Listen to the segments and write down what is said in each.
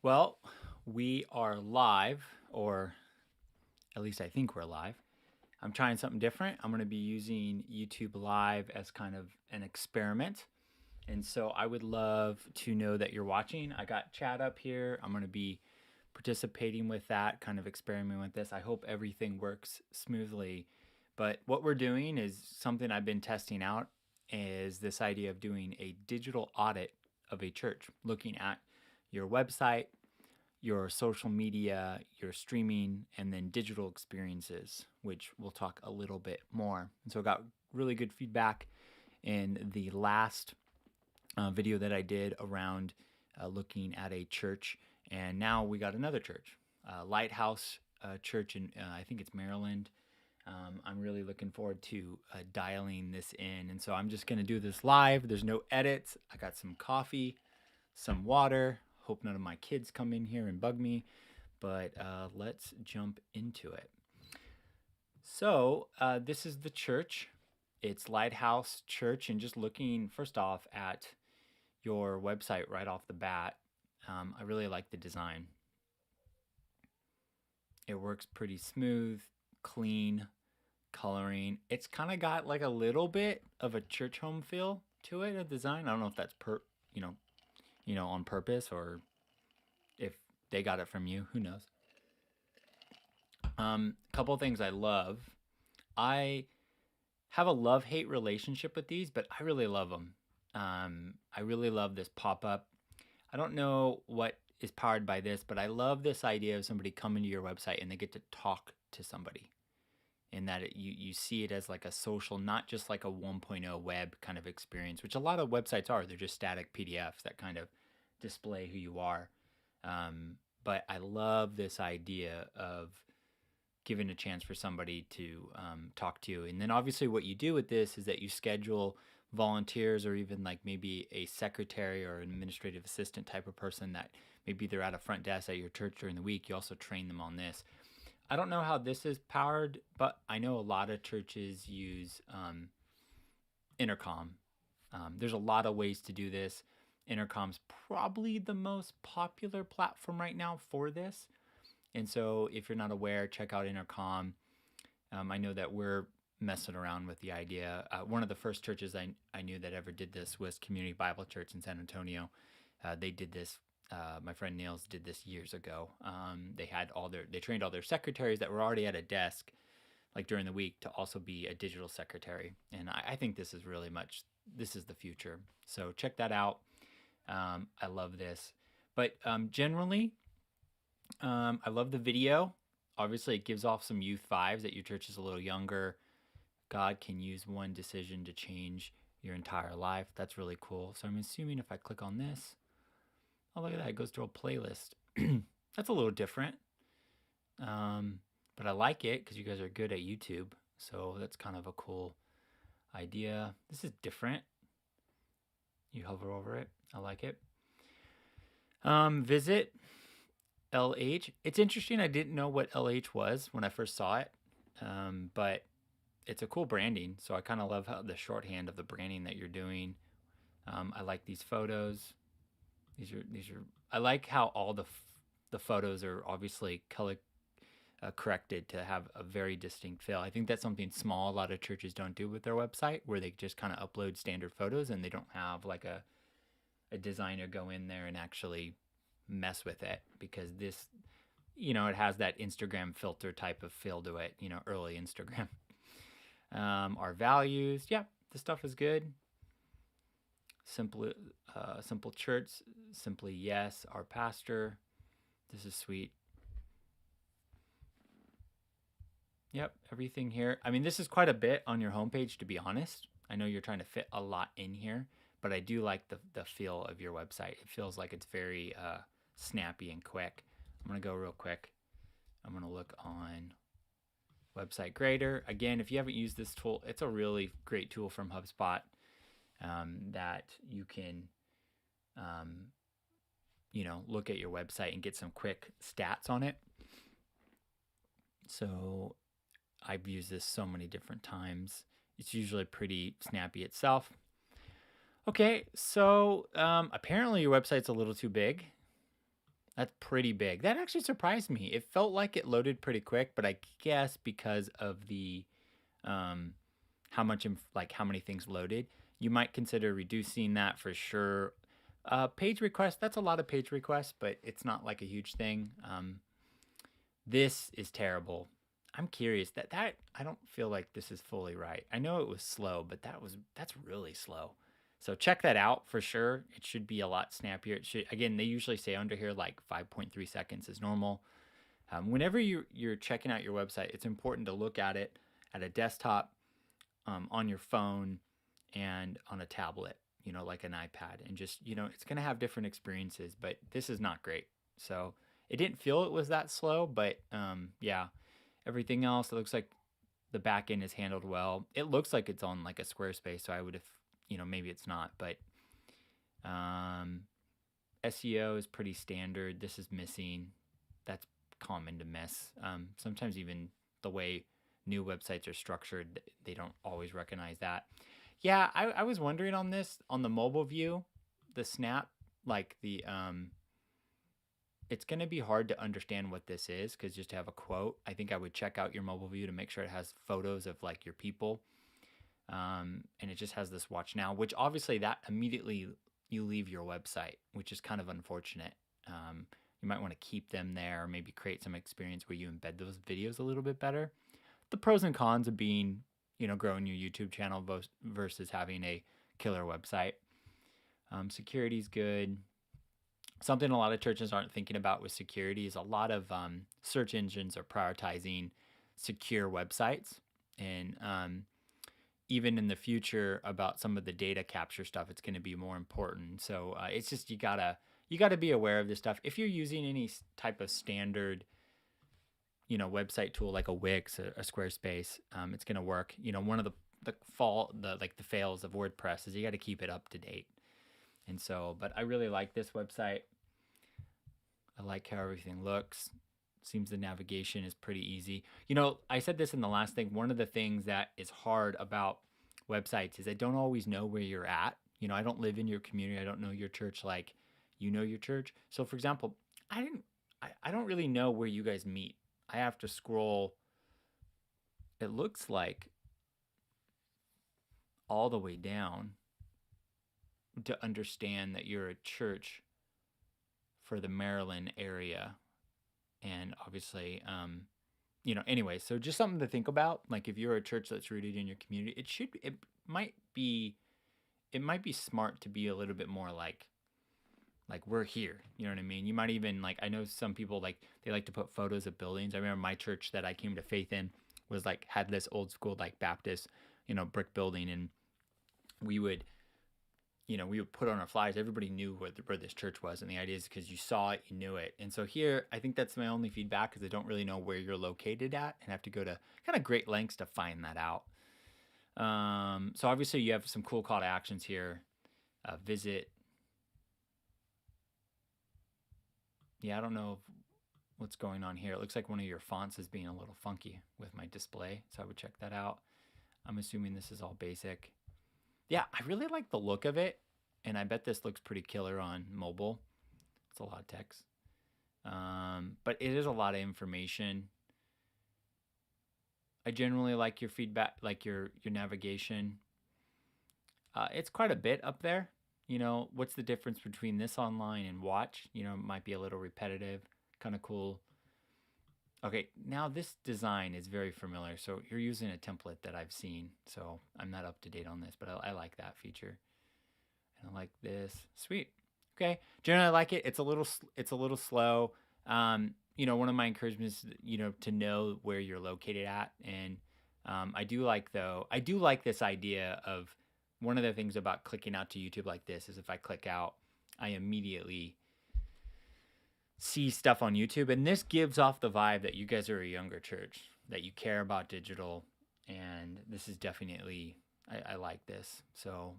Well, we are live, or at least I think we're live. I'm trying something different. I'm going to be using YouTube Live as kind of an experiment. And so I would love to know that you're watching. I got chat up here. I'm going to be participating with that, kind of experimenting with this. I hope everything works smoothly. But what we're doing is something I've been testing out is this idea of doing a digital audit of a church, looking at your website, your social media, your streaming, and then digital experiences, which we'll talk a little bit more. And so I got really good feedback in the last video that I did around looking at a church. And now we got another church, Lighthouse Church in, I think it's Maryland. I'm really looking forward to dialing this in. And so I'm just going to do this live. There's no edits. I got some coffee, some water. Hope none of my kids come in here and bug me, but let's jump into it. So this is the church. It's Lighthouse Church, and just looking first off at your website right off the bat, I really like the design. It works pretty smooth, clean, coloring. It's kind of got like a little bit of a church home feel to it, a design. I don't know if that's on purpose or if they got it from you. Who knows? Couple things I love. I have a love-hate relationship with these, but I really love them. I really love this pop-up. I don't know what is powered by this, but I love this idea of somebody coming to your website and they get to talk to somebody, and that you see it as like a social, not just like a 1.0 web kind of experience, which a lot of websites are. They're just static PDFs that kind of display who you are. But I love this idea of giving a chance for somebody to talk to you. And then obviously what you do with this is that you schedule volunteers, or even like maybe a secretary or an administrative assistant type of person that maybe they're at a front desk at your church during the week. You also train them on this. I don't know how this is powered, but I know a lot of churches use intercom. There's a lot of ways to do this. Intercom's probably the most popular platform right now for this. And so if you're not aware, check out Intercom. I know that we're messing around with the idea. One of the first churches I knew that ever did this was Community Bible Church in San Antonio. They did this. My friend Niels did this years ago. They trained all their secretaries that were already at a desk, like during the week, to also be a digital secretary. And I think this is this is the future. So check that out. I love this. But generally, I love the video. Obviously, it gives off some youth vibes that your church is a little younger. God can use one decision to change your entire life. That's really cool. So I'm assuming if I click on this, oh, look at that. It goes to a playlist. That's a little different. But I like it because you guys are good at YouTube. So that's kind of a cool idea. This is different. You hover over it. I like it. Visit LH. It's interesting. I didn't know what LH was when I first saw it, but it's a cool branding. So I kind of love how the shorthand of the branding that you're doing. I like these photos. These are. I like how all the photos are obviously color corrected to have a very distinct feel. I think that's something small a lot of churches don't do with their website, where they just kind of upload standard photos and they don't have like a designer go in there and actually mess with it, because this, it has that Instagram filter type of feel to it, early Instagram. Our values, yeah, this stuff is good. Simple church, simply yes. Our pastor, this is sweet. Yep, everything here. I mean, this is quite a bit on your homepage, to be honest. I know you're trying to fit a lot in here, but I do like the feel of your website. It feels like it's very snappy and quick. I'm going to go real quick. I'm going to look on Website Grader. Again, if you haven't used this tool, it's a really great tool from HubSpot that you can, look at your website and get some quick stats on it. So I've used this so many different times. It's usually pretty snappy itself. Okay, so apparently your website's a little too big. That's pretty big. That actually surprised me. It felt like it loaded pretty quick, but I guess because of the how much like how many things loaded, you might consider reducing that for sure. Page requests, that's a lot of page requests, but it's not like a huge thing. This is terrible. I'm curious that I don't feel like this is fully right. I know it was slow, but that's really slow. So check that out for sure. It should be a lot snappier. It should, again, they usually say under here like 5.3 seconds is normal. Whenever you're checking out your website, it's important to look at it at a desktop, on your phone, and on a tablet, like an iPad. And just, it's going to have different experiences, but this is not great. So it didn't feel it was that slow, but yeah, everything else, it looks like the back end is handled well. It looks like it's on like a Squarespace, so I would have, maybe it's not, but SEO is pretty standard. This is missing. That's common to miss. Sometimes even the way new websites are structured, they don't always recognize that. Yeah, I was wondering on this, on the mobile view, the snap, like it's going to be hard to understand what this is, because just to have a quote, I think I would check out your mobile view to make sure it has photos of like your people. And it just has this watch now, which obviously that immediately you leave your website, which is kind of unfortunate. You might want to keep them there, or maybe create some experience where you embed those videos a little bit better. The pros and cons of being, growing your YouTube channel versus having a killer website. Security's good. Something a lot of churches aren't thinking about with security is a lot of search engines are prioritizing secure websites. And even in the future, about some of the data capture stuff, it's going to be more important. So it's just, you gotta be aware of this stuff. If you're using any type of standard, website tool like a Wix, a Squarespace, it's going to work. One of the fails of WordPress is you got to keep it up to date. And so, but I really like this website. I like how everything looks. Seems the navigation is pretty easy. I said this in the last thing. One of the things that is hard about websites is I don't always know where you're at. I don't live in your community. I don't know your church like you know your church. So for example, I don't really know where you guys meet. I have to scroll, it looks like, all the way down to understand that you're a church for the Maryland area. And obviously, anyway, so just something to think about. Like if you're a church that's rooted in your community, it might be smart to be a little bit more like we're here. You know what I mean? You might even, like, I know some people, like, they like to put photos of buildings. I remember my church that I came to faith in was like, had this old school, like, Baptist, brick building. And we would put on our flyers. Everybody knew where this church was. And the idea is because you saw it, you knew it. And so here, I think that's my only feedback, because I don't really know where you're located at and have to go to kind of great lengths to find that out. So obviously you have some cool call to actions here. Visit. Yeah, I don't know what's going on here. It looks like one of your fonts is being a little funky with my display, so I would check that out. I'm assuming this is all basic. Yeah, I really like the look of it, and I bet this looks pretty killer on mobile. It's a lot of text, but it is a lot of information. I generally like your feedback, like your navigation. It's quite a bit up there. What's the difference between this online and watch? It might be a little repetitive, kind of cool. Okay, now this design is very familiar. So you're using a template that I've seen. So I'm not up to date on this, but I like that feature. And I like this. Sweet. Okay, generally I like it. It's a little slow. One of my encouragements, to know where you're located at. And I do like this idea of, one of the things about clicking out to YouTube like this is if I click out, I immediately see stuff on YouTube. And this gives off the vibe that you guys are a younger church, that you care about digital. And this is definitely, I like this. So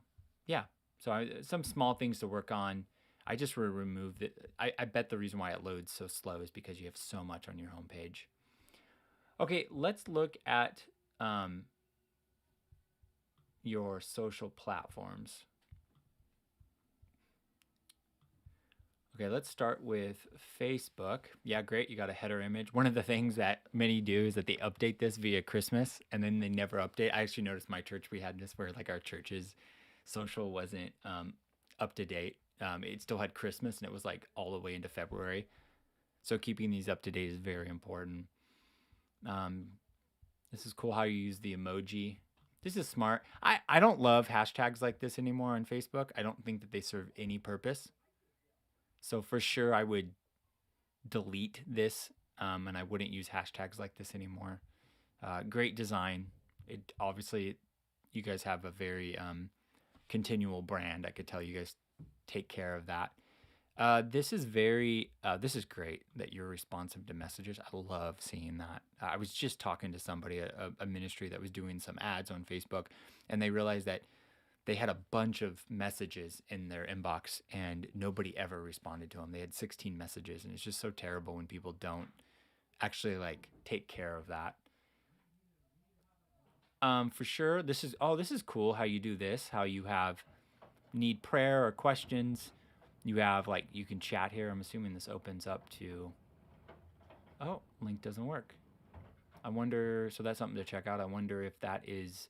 yeah, so some small things to work on. I just removed it. I bet the reason why it loads so slow is because you have so much on your homepage. Okay, let's look at your social platforms. Okay, let's start with Facebook. Yeah, great. You got a header image. One of the things that many do is that they update this via Christmas and then they never update. I actually noticed my church, we had this where like our church's social wasn't up to date. It still had Christmas and it was like all the way into February. So keeping these up to date is very important. Um, this is cool how you use the emoji. This is smart. I don't love hashtags like this anymore on Facebook. I don't think that they serve any purpose. So for sure, I would delete this, and I wouldn't use hashtags like this anymore. Great design. It obviously, you guys have a very continual brand. I could tell you guys take care of that. This is very. This is great that you're responsive to messages. I love seeing that. I was just talking to somebody, a ministry that was doing some ads on Facebook, and they realized that they had a bunch of messages in their inbox and nobody ever responded to them. They had 16 messages, and it's just so terrible when people don't actually like take care of that. For sure, this is cool how you do this. How you have need prayer or questions. You have like you can chat here. I'm assuming this opens up to. Oh, link doesn't work. I wonder. So that's something to check out. I wonder if that is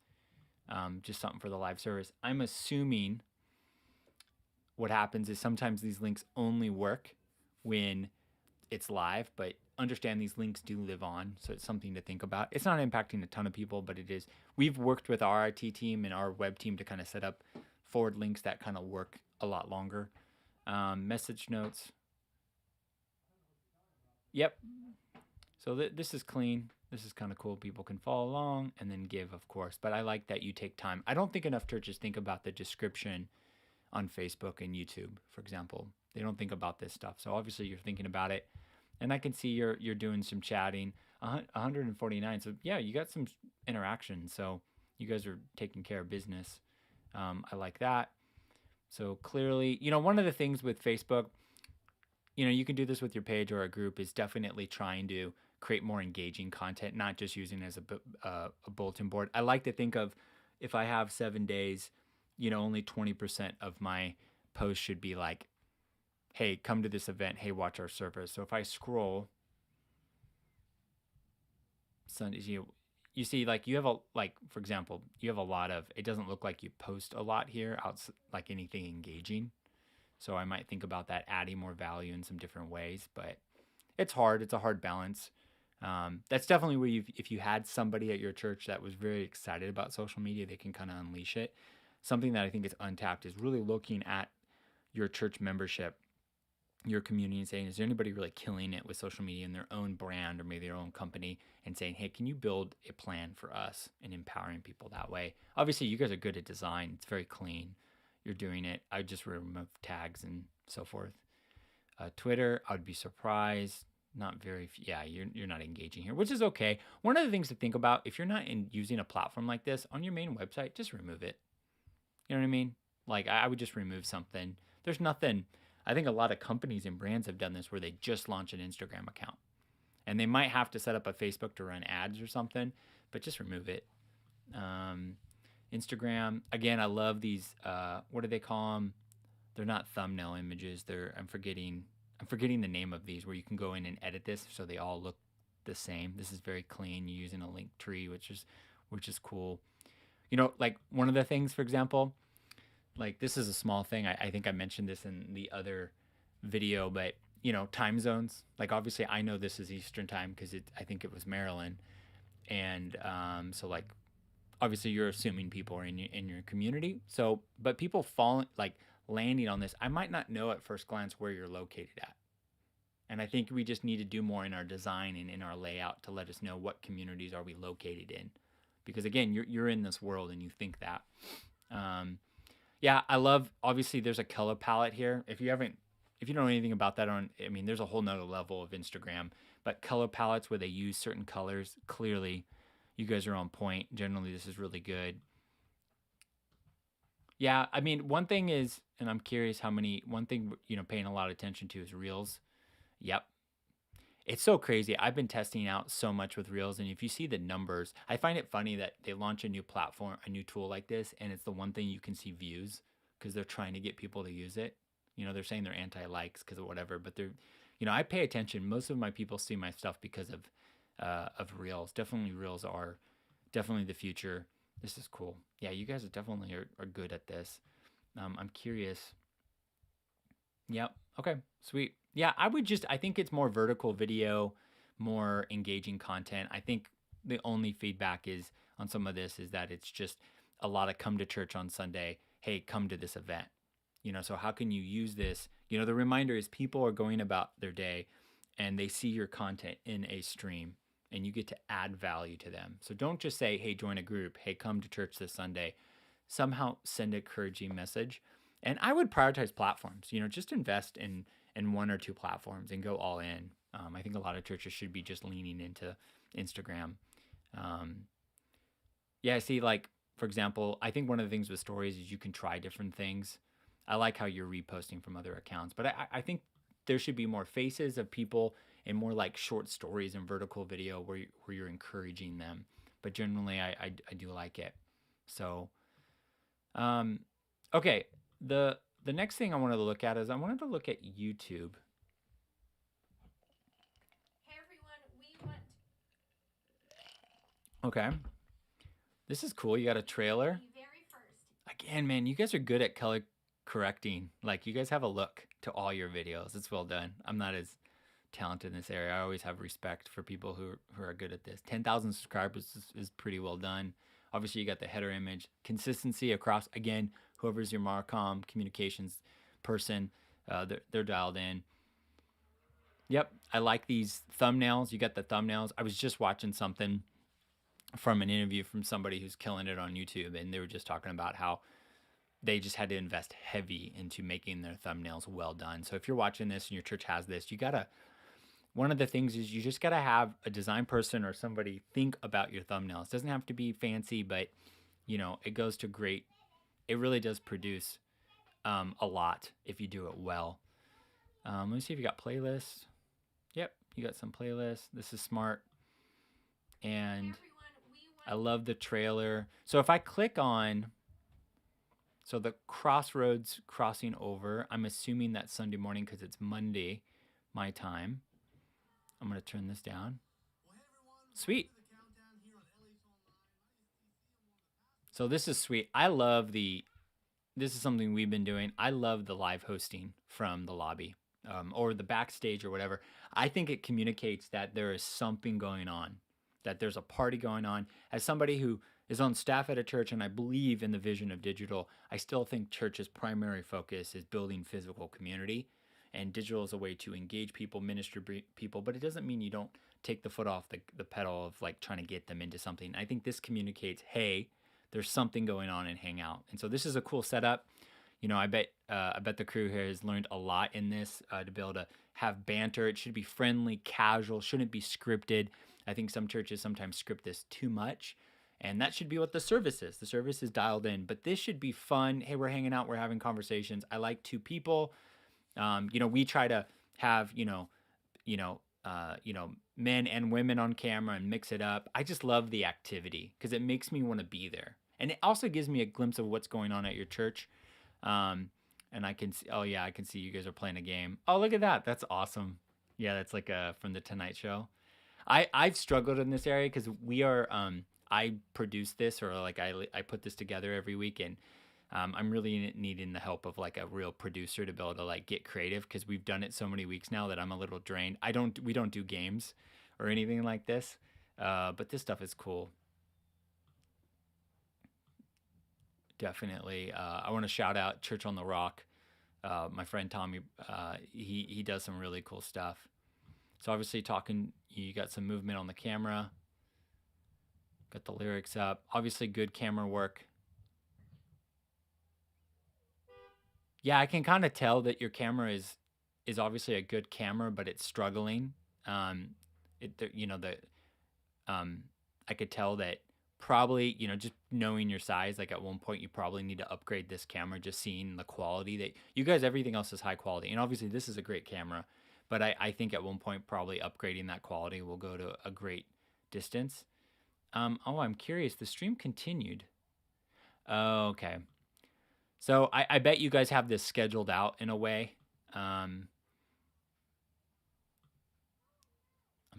just something for the live service. I'm assuming what happens is sometimes these links only work when it's live, but understand these links do live on, so it's something to think about. It's not impacting a ton of people, but it is. We've worked with our IT team and our web team to kind of set up forward links that kind of work a lot longer. Message notes. Yep. So this is clean. This is kind of cool. People can follow along and then give, of course. But I like that you take time. I don't think enough churches think about the description on Facebook and YouTube, for example. They don't think about this stuff. So obviously you're thinking about it. And I can see you're doing some chatting. 149. So yeah, you got some interaction. So you guys are taking care of business. I like that. So clearly, one of the things with Facebook, you can do this with your page or a group, is definitely trying to create more engaging content, not just using it as a bulletin board. I like to think of, if I have 7 days, only 20% of my posts should be like, hey, come to this event. Hey, watch our service. So if I scroll, Sundays, you see, like you have for example, you have a lot of, it doesn't look like you post a lot here, like anything engaging. So I might think about that, adding more value in some different ways, but it's hard. It's a hard balance. That's definitely where if you had somebody at your church that was very excited about social media, they can kind of unleash it. Something that I think is untapped is really looking at your church membership, your community, and saying, is there anybody really killing it with social media in their own brand or maybe their own company, and saying, hey, can you build a plan for us, and empowering people that way? Obviously, you guys are good at design. It's very clean. You're doing it. I just remove tags and so forth. Twitter, I would be surprised. Not very, yeah, you're not engaging here, which is okay. One of the things to think about, if you're not using a platform like this on your main website, just remove it. You know what I mean? Like I would just remove something. There's nothing. I think a lot of companies and brands have done this where they just launch an Instagram account, and they might have to set up a Facebook to run ads or something, but just remove it. Instagram, again, I love these. What do they call them? They're not thumbnail images. I'm forgetting the name of these, where you can go in and edit this so they all look the same. This is very clean. You're using a link tree, which is cool. Like one of the things, for example, like this is a small thing. I think I mentioned this in the other video, but time zones. Like obviously I know this is Eastern time because I think it was Maryland, and so like obviously you're assuming people are in your community. So, but people landing on this, I might not know at first glance where you're located at. And I think we just need to do more in our design and in our layout to let us know what communities are we located in. Because again, you're in this world and you think that. Yeah, I love, obviously there's a color palette here. If you don't know anything about that there's a whole nother level of Instagram, but color palettes where they use certain colors, clearly you guys are on point. Generally, this is really good. Yeah, one thing is, and I'm curious one thing, paying a lot of attention to is Reels. Yep. It's so crazy. I've been testing out so much with Reels, and if you see the numbers, I find it funny that they launch a new platform, a new tool like this, and it's the one thing you can see views because they're trying to get people to use it. You know, they're saying they're anti-likes because of whatever, but they're, you know, I pay attention. Most of my people see my stuff because of Reels. Definitely Reels are definitely the future. This is cool. Yeah, you guys definitely are good at this. I'm curious. Yep. Okay. Sweet. Yeah, I think it's more vertical video, more engaging content. I think the only feedback is on some of this is that it's just a lot of come to church on Sunday. Hey, come to this event. You know, so how can you use this? You know, the reminder is people are going about their day and they see your content in a stream and you get to add value to them. So don't just say, hey, join a group. Hey, come to church this Sunday. Somehow send a encouraging message. And I would prioritize platforms, you know, just invest in one or two platforms and go all in. I think a lot of churches should be just leaning into Instagram. Um, yeah, see, like, for example, I think one of the things with stories is you can try different things. I like how you're reposting from other accounts, but I think there should be more faces of people and more like short stories and vertical video where you're encouraging them. But generally, I do like it. So, um, okay, the next thing I wanted to look at is I wanted to look at YouTube. Hey everyone, we want Okay, this is cool. You got a trailer. the very first. Again, man, you guys are good at color correcting. Like, you guys have a look to all your videos. It's well done. I'm not as talented in this area. I always have respect for people who are good at this. 10,000 subscribers is pretty well done. Obviously, you got the header image. Consistency across, again, whoever's your Marcom communications person, they're dialed in. Yep, I like these thumbnails. You got the thumbnails. I was just watching something from an interview from somebody who's killing it on YouTube, and they were just talking about how they just had to invest heavy into making their thumbnails well done. So if you're watching this and your church has this, you gotta, one of the things is you just gotta have a design person or somebody think about your thumbnails. It doesn't have to be fancy, but you know, it goes to great, it really does produce a lot if you do it well. Let me see if you got playlists. Yep, you got some playlists. This is smart. And I love the trailer. So if I click on, so the crossroads crossing over, I'm assuming that's Sunday morning because it's Monday, my time. I'm going to turn this down. Sweet. So this is sweet. This is something we've been doing. I love the live hosting from the lobby or the backstage or whatever. I think it communicates that there is something going on, that there's a party going on. As somebody who is on staff at a church and I believe in the vision of digital, I still think church's primary focus is building physical community. And digital is a way to engage people, minister people, but it doesn't mean you don't take the foot off the pedal of like trying to get them into something. I think this communicates, hey, there's something going on and hang out. And so this is a cool setup. You know, I bet the crew here has learned a lot in this to be able to have banter. It should be friendly, casual, shouldn't be scripted. I think some churches sometimes script this too much. And that should be what the service is. The service is dialed in, but this should be fun. Hey, we're hanging out, we're having conversations. I like two people. You know, we try to have, men and women on camera and mix it up. I just love the activity because it makes me want to be there. And it also gives me a glimpse of what's going on at your church. And I can see, oh yeah, I can see you guys are playing a game. Oh, look at that. That's awesome. Yeah, that's like from the Tonight Show. I've struggled in this area because we are, I produce this or like I put this together every week and I'm really needing the help of like a real producer to be able to like get creative because we've done it so many weeks now that I'm a little drained. We don't do games or anything like this, but this stuff is cool. Definitely. I want to shout out Church on the Rock. My friend Tommy, he does some really cool stuff. So obviously talking, you got some movement on the camera, got the lyrics up. Obviously good camera work. Yeah, I can kind of tell that your camera is obviously a good camera, but it's struggling. Um, you know, um, I could tell that probably, you know, just knowing your size, like at one point you probably need to upgrade this camera, just seeing the quality that you guys, everything else is high quality. And obviously this is a great camera, but I think at one point probably upgrading that quality will go to a great distance. Oh, I'm curious. The stream continued. Oh, okay. So I bet you guys have this scheduled out in a way. I'm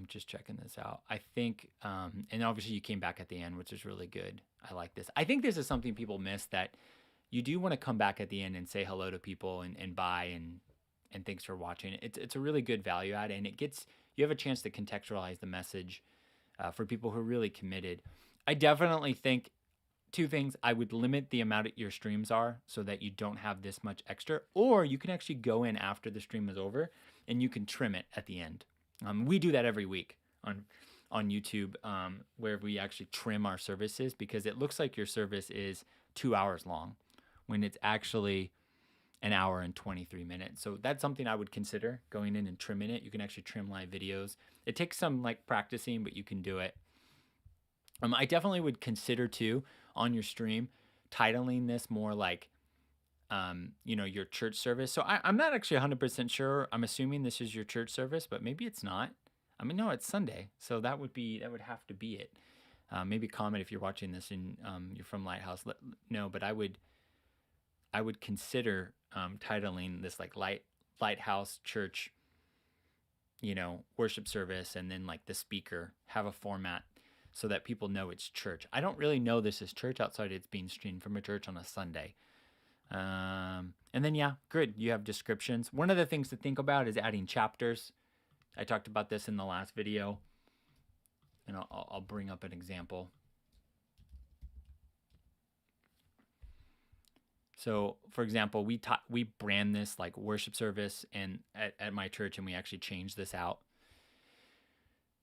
just checking this out. I think, and obviously you came back at the end, which is really good. I like this. I think this is something people miss, that you do want to come back at the end and say hello to people and bye and thanks for watching. It's a really good value add, and you have a chance to contextualize the message for people who are really committed. I definitely think two things. I would limit the amount of your streams are so that you don't have this much extra, or you can actually go in after the stream is over and you can trim it at the end. We do that every week on YouTube, where we actually trim our services because it looks like your service is 2 hours long when it's actually an hour and 23 minutes. So that's something I would consider, going in and trimming it. You can actually trim live videos. It takes some like practicing, but you can do it. I definitely would consider too on your stream titling this more like your church service. So I'm not actually 100% sure. I'm assuming this is your church service, but maybe it's not. I mean, no, it's Sunday, so that would have to be it. Maybe comment if you're watching this and you're from Lighthouse. No, but I would consider titling this like Lighthouse Church, worship service, and then like the speaker have a format so that people know it's church. I don't really know this is church outside it's being streamed from a church on a Sunday. And then, yeah, good. You have descriptions. One of the things to think about is adding chapters. I talked about this in the last video, and I'll bring up an example. So, for example, we brand this like worship service and at my church, and we actually changed this out.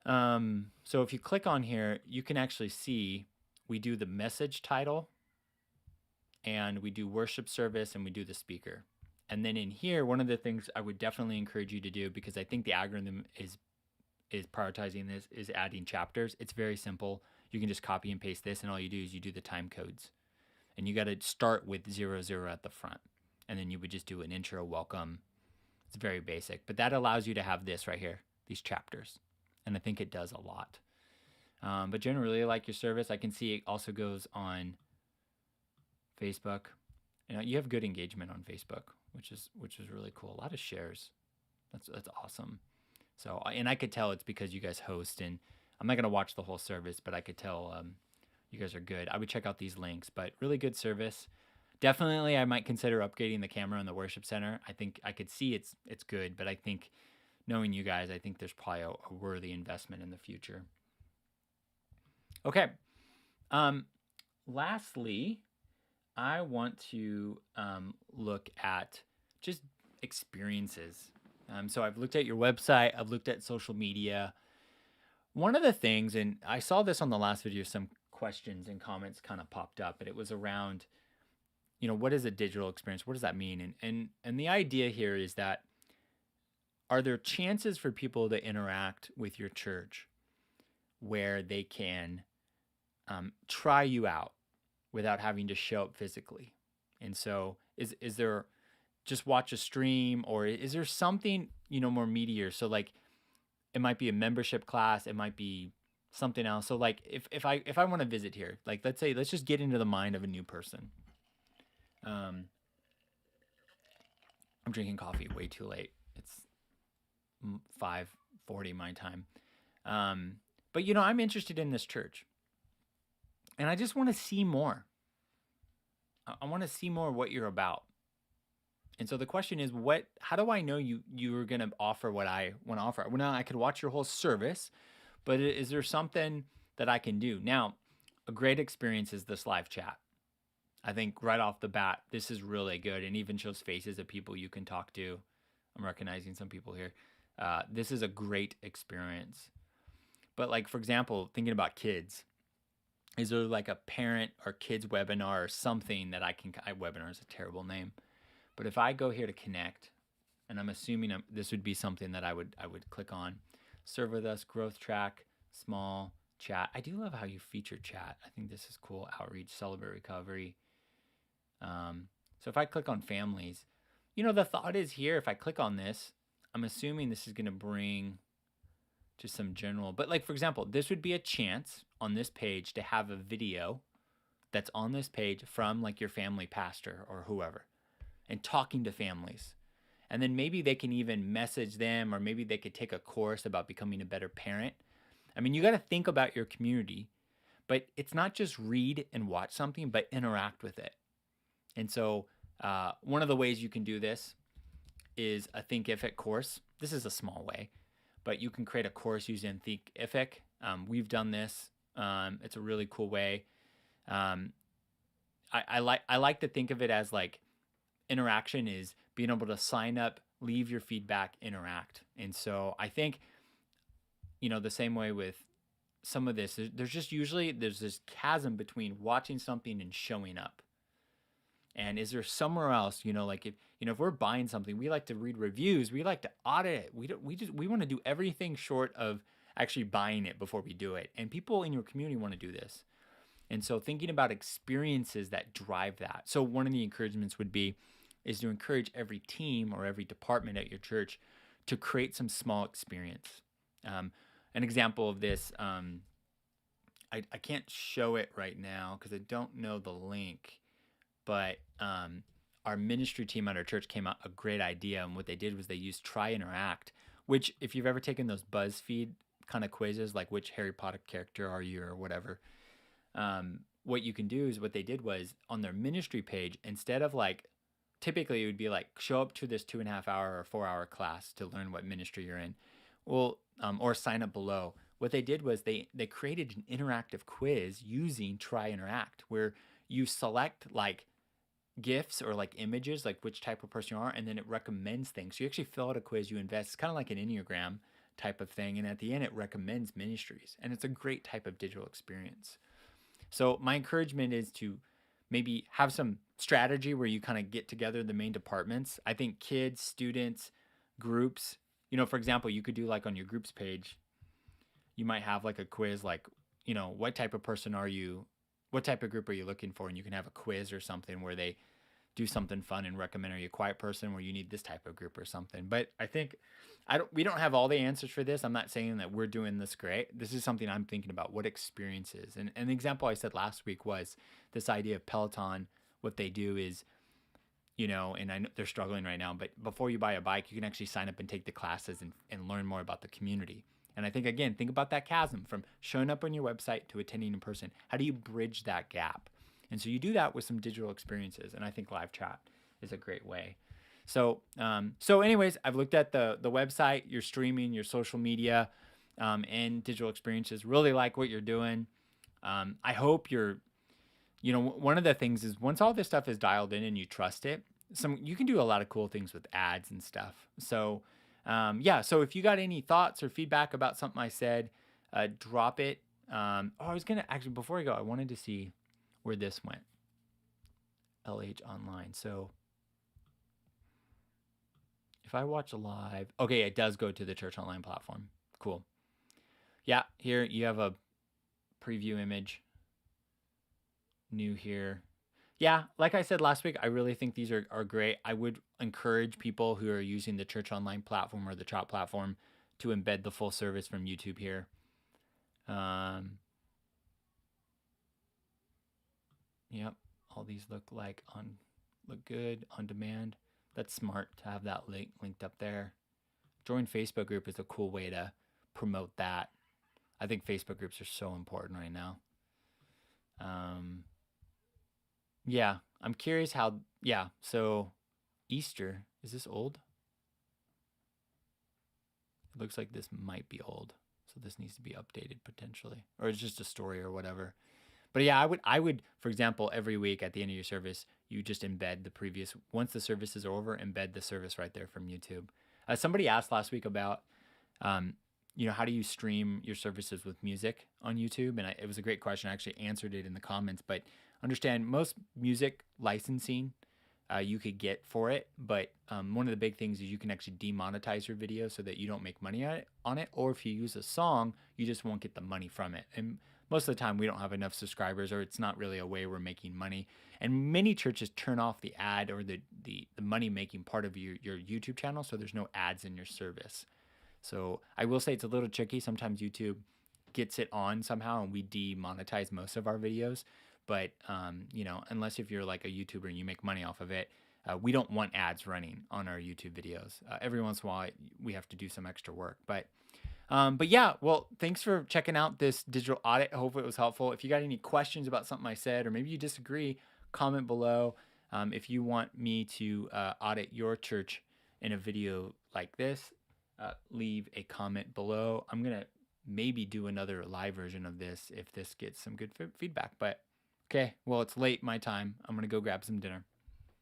So if you click on here, you can actually see we do the message title, and we do worship service, and we do the speaker. And then in here, one of the things I would definitely encourage you to do, because I think the algorithm is prioritizing this, is adding chapters. It's very simple. You can just copy and paste this, and all you do is you do the time codes. And you got to start with 00 at the front. And then you would just do an intro, welcome. It's very basic. But that allows you to have this right here, these chapters. And I think it does a lot. But generally, like your service, I can see it also goes on Facebook. You have good engagement on Facebook, which is really cool. A lot of shares. That's awesome. So, and I could tell it's because you guys host, and I'm not going to watch the whole service, but I could tell you guys are good. I would check out these links, but really good service. Definitely, I might consider upgrading the camera in the worship center. I think I could see it's good, but I think knowing you guys, I think there's probably a worthy investment in the future. Okay. Lastly, I want to look at just experiences. So I've looked at your website. I've looked at social media. One of the things, and I saw this on the last video, some questions and comments kind of popped up, but it was around, what is a digital experience? What does that mean? And the idea here is that, are there chances for people to interact with your church where they can try you out without having to show up physically? And so is there just watch a stream, or is there something, more meatier? So like it might be a membership class, it might be something else. So like if I want to visit here, like let's just get into the mind of a new person. I'm drinking coffee way too late. It's 5:40 my time. But I'm interested in this church, and I just want to see more. I want to see more what you're about. And so the question is, how do I know you're going to offer what I want to offer? Well, now I could watch your whole service, but is there something that I can do? Now, a great experience is this live chat. I think right off the bat, this is really good, and even shows faces of people you can talk to. I'm recognizing some people here. This is a great experience. But like, for example, thinking about kids, is there like a parent or kids webinar or something that webinar is a terrible name. But if I go here to connect, and I'm assuming this would be something that I would click on, serve with us, growth track, small, chat. I do love how you feature chat. I think this is cool. Outreach, celebrate recovery. So if I click on families, the thought is here, if I click on this, I'm assuming this is going to bring just some general, but like, for example, this would be a chance on this page to have a video that's on this page from like your family pastor or whoever, and talking to families. And then maybe they can even message them, or maybe they could take a course about becoming a better parent. I mean, you got to think about your community, but it's not just read and watch something, but interact with it. And so, one of the ways you can do this is a Thinkific course. This is a small way, but you can create a course using Thinkific. We've done this. It's a really cool way. Um, I like to think of it as like interaction is being able to sign up, leave your feedback, interact. And so I think, the same way with some of this, there's just usually there's this chasm between watching something and showing up. And is there somewhere else, like if we're buying something, we like to read reviews, we like to audit it. We want to do everything short of actually buying it before we do it. And people in your community want to do this. And so thinking about experiences that drive that. So one of the encouragements would be is to encourage every team or every department at your church to create some small experience. An example of this, I can't show it right now because I don't know the link, but our ministry team at our church came out a great idea. And what they did was they used Try Interact, which if you've ever taken those BuzzFeed kind of quizzes, like which Harry Potter character are you or whatever, what you can do is what they did was on their ministry page, instead of like, typically it would be like, show up to this 2.5 hour or 4 hour class to learn what ministry you're in. Well, or sign up below. What they did was they created an interactive quiz using Try Interact, where you select like gifts or like images, like which type of person you are, and then it recommends things. So you actually fill out a quiz, you invest. It's kind of like an Enneagram type of thing, and at the end it recommends ministries, and it's a great type of digital experience. So my encouragement is to maybe have some strategy where you kind of get together the main departments. I think kids, students, groups, for example, you could do like on your groups page, you might have like a quiz, like, what type of person are you? What type of group are you looking for? And you can have a quiz or something where they do something fun and recommend, are you a quiet person where you need this type of group or something. But I think we don't have all the answers for this. I'm not saying that we're doing this great. This is something I'm thinking about, what experiences. And an example I said last week was this idea of Peloton. What they do is, and I know they're struggling right now, but before you buy a bike, you can actually sign up and take the classes and learn more about the community. And I think, again, think about that chasm from showing up on your website to attending in person. How do you bridge that gap? And so you do that with some digital experiences. And I think live chat is a great way. So anyways, I've looked at the website, your streaming, your social media, and digital experiences. Really like what you're doing. I hope you're, one of the things is once all this stuff is dialed in and you trust it, you can do a lot of cool things with ads and stuff. So so if you got any thoughts or feedback about something I said, drop it. I was going to actually, before I go, I wanted to see where this went. LH Online. So if I watch live, okay, it does go to the Church Online platform. Cool. Yeah, here you have a preview image. New here. Yeah, like I said last week, I really think these are great. I would encourage people who are using the Church Online platform or the Chat platform to embed the full service from YouTube here. Yep, all these look good on demand. That's smart to have that linked up there. Join Facebook group is a cool way to promote that. I think Facebook groups are so important right now. Yeah, I'm curious how, so Easter, is this old? It looks like this might be old, so this needs to be updated potentially, or it's just a story or whatever. But yeah, I would, for example, every week at the end of your service, you just embed the previous, once the services are over, embed the service right there from YouTube. Somebody asked last week about, how do you stream your services with music on YouTube? And it was a great question. I actually answered it in the comments, but understand most music licensing you could get for it, but one of the big things is you can actually demonetize your video so that you don't make money on it, or if you use a song, you just won't get the money from it. And most of the time we don't have enough subscribers, or it's not really a way we're making money. And many churches turn off the ad or the money making part of your YouTube channel, so there's no ads in your service. So I will say it's a little tricky. Sometimes YouTube gets it on somehow and we demonetize most of our videos. But unless if you're like a YouTuber and you make money off of it, we don't want ads running on our YouTube videos. Every once in a while, we have to do some extra work. But yeah, well, thanks for checking out this digital audit. I hope it was helpful. If you got any questions about something I said, or maybe you disagree, comment below. If you want me to audit your church in a video like this, leave a comment below. I'm going to maybe do another live version of this if this gets some good feedback. But okay, well, it's late my time. I'm going to go grab some dinner.